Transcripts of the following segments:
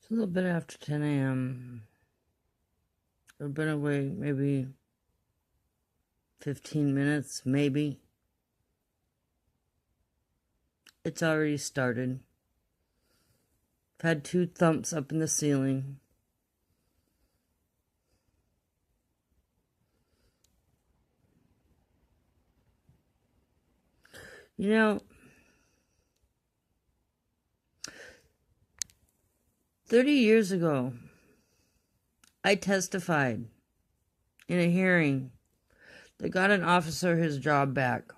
It's a little bit after 10 a.m. I've been awake maybe 15 minutes, maybe. It's already started. I've had 2 thumps up in the ceiling. You know, 30 years ago, I testified in a hearing that got an officer his job back.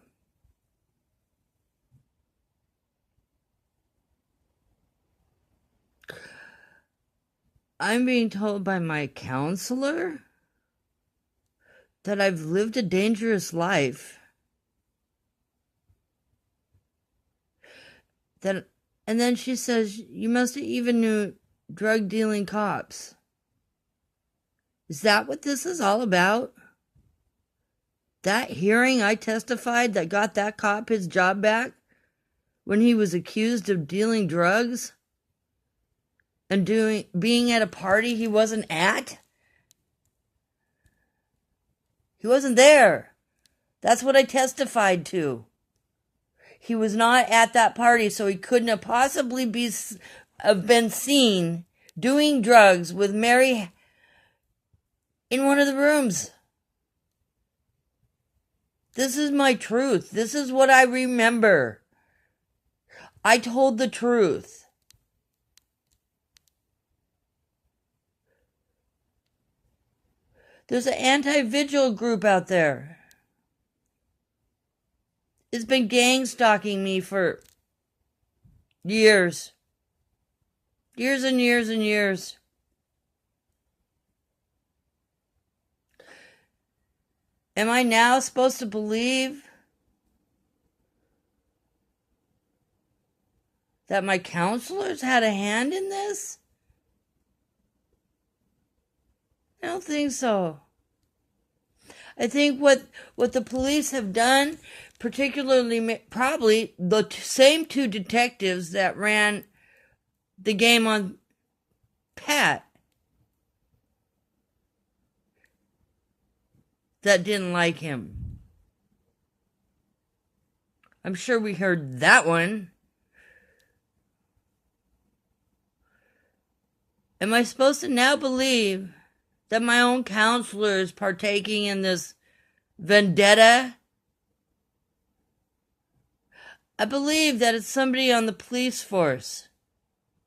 I'm being told by my counselor that I've lived a dangerous life. And then she says, you must have even knew drug dealing cops. Is that what this is all about? That hearing I testified that got that cop his job back when he was accused of dealing drugs and being at a party he wasn't at? He wasn't there. That's what I testified to. He was not at that party, so he couldn't have possibly have been seen doing drugs with Mary in one of the rooms. This is my truth. This is what I remember. I told the truth. There's an anti-vigil group out there. It's been gang stalking me for years. Years and years and years. Am I now supposed to believe that my counselors had a hand in this? I don't think so. I think what the police have done, particularly probably the same 2 detectives that ran the game on Pat, that didn't like him. I'm sure we heard that one. Am I supposed to now believe that my own counselor is partaking in this vendetta? I believe that it's somebody on the police force.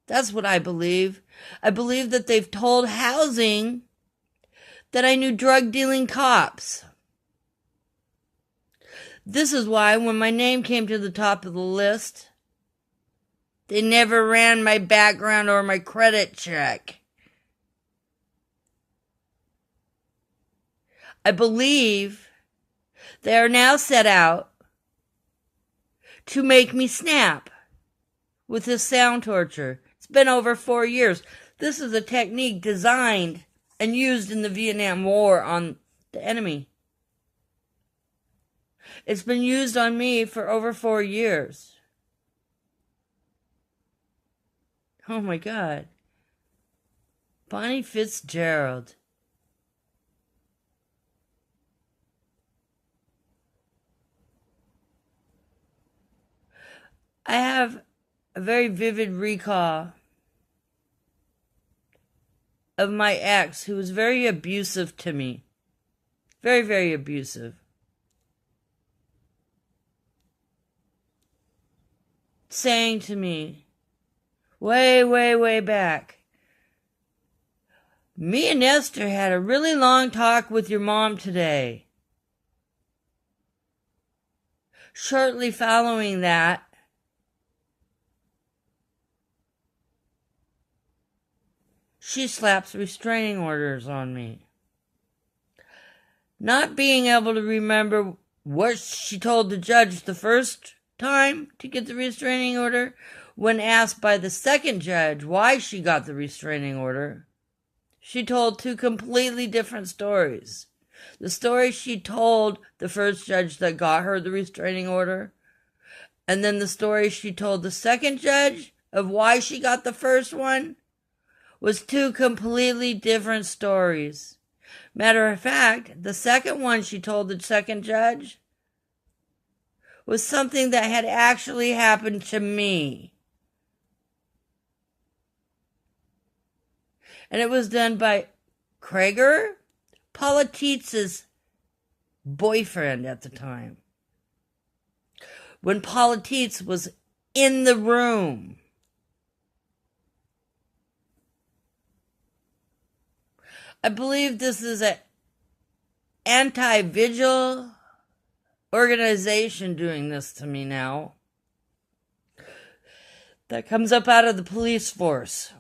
That's what I believe. I believe that they've told housing that I knew drug-dealing cops. This is why when my name came to the top of the list, they never ran my background or my credit check. I believe they are now set out to make me snap with this sound torture. It's been over 4 years. This is a technique designed and used in the Vietnam War on the enemy. It's been used on me for over 4 years. Oh my God. Bonnie Fitzgerald. I have a very vivid recall of my ex, who was very abusive to me. Very, very abusive. Saying to me, way, way, way back, me and Esther had a really long talk with your mom today. Shortly following that, she slaps restraining orders on me. Not being able to remember what she told the judge the first time to get the restraining order, when asked by the second judge why she got the restraining order, she told 2 completely different stories. The story she told the first judge that got her the restraining order, and then the story she told the second judge of why she got the first one, was two completely different stories. Matter of fact, the second one she told the second judge was something that had actually happened to me. And it was done by Krager, Paula Tietz's boyfriend at the time. When Paula Tietz was in the room. I believe this is an anti-vigil organization doing this to me now. That comes up out of the police force.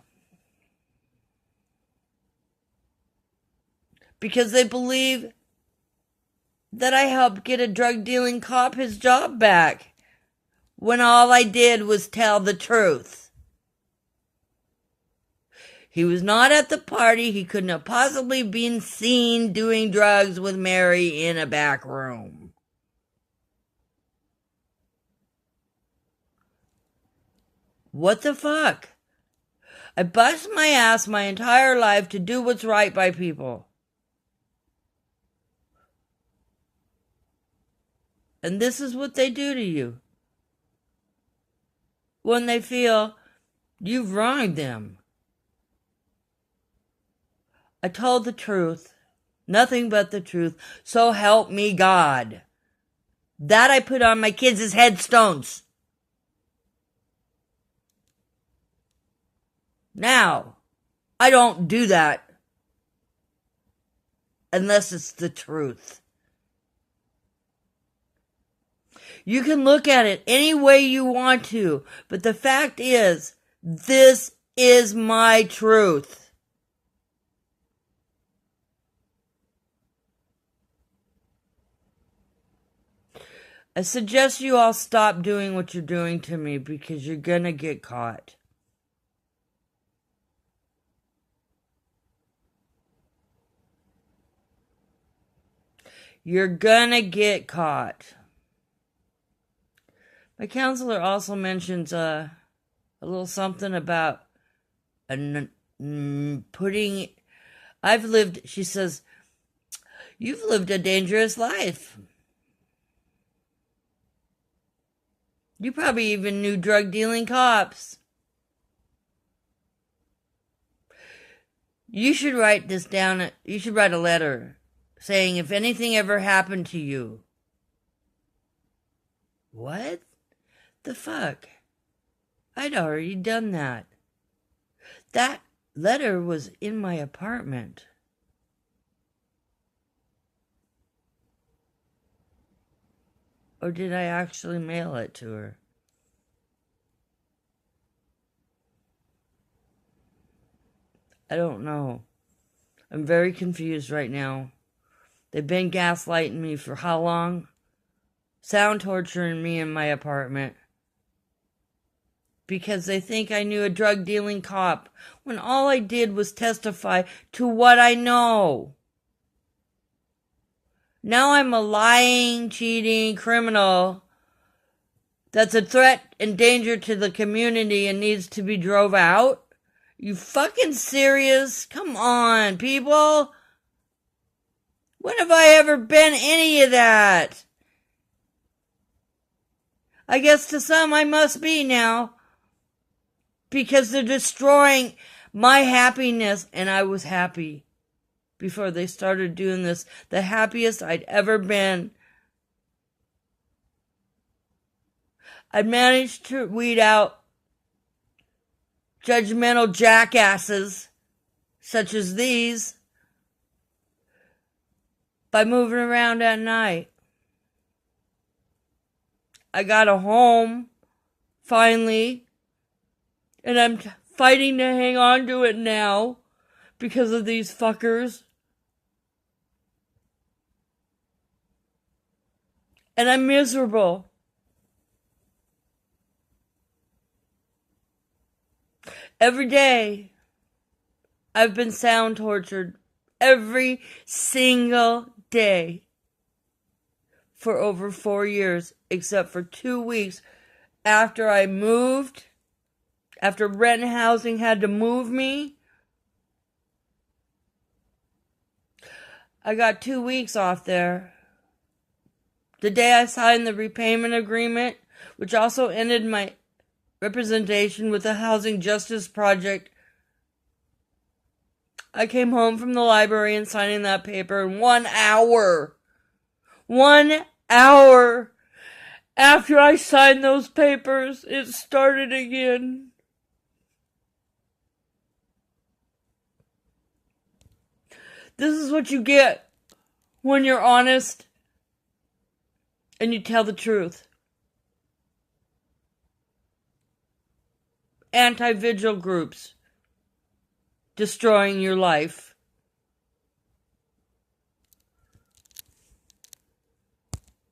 Because they believe that I helped get a drug-dealing cop his job back, when all I did was tell the truth. He was not at the party. He couldn't have possibly been seen doing drugs with Mary in a back room. What the fuck? I bust my ass my entire life to do what's right by people. And this is what they do to you. When they feel you've wronged them. I told the truth, nothing but the truth, so help me God. That I put on my kids' headstones. Now, I don't do that unless it's the truth. You can look at it any way you want to, but the fact is, this is my truth. I suggest you all stop doing what you're doing to me because you're gonna get caught. You're gonna get caught. My counselor also mentions a little something about putting... she says, you've lived a dangerous life. You probably even knew drug-dealing cops. You should write this down. You should write a letter saying if anything ever happened to you. What the fuck? I'd already done that. That letter was in my apartment. Or did I actually mail it to her? I don't know. I'm very confused right now. They've been gaslighting me for how long? Sound torturing me in my apartment. Because they think I knew a drug-dealing cop when all I did was testify to what I know. Now I'm a lying, cheating criminal that's a threat and danger to the community and needs to be drove out? You fucking serious? Come on, people. When have I ever been any of that? I guess to some I must be now. Because they're destroying my happiness, and I was happy before they started doing this, the happiest I'd ever been. I'd managed to weed out judgmental jackasses such as these by moving around at night. I got a home, finally, and I'm fighting to hang on to it now because of these fuckers. And I'm miserable. Every day, I've been sound tortured. Every single day. For over 4 years, except for 2 weeks after I moved, after Renton Housing had to move me I got 2 weeks off there. The day I signed the repayment agreement, which also ended my representation with the Housing Justice Project, I came home from the library and signing that paper in 1 hour. 1 hour after I signed those papers, it started again. This is what you get when you're honest and you tell the truth. Anti-vigil groups destroying your life.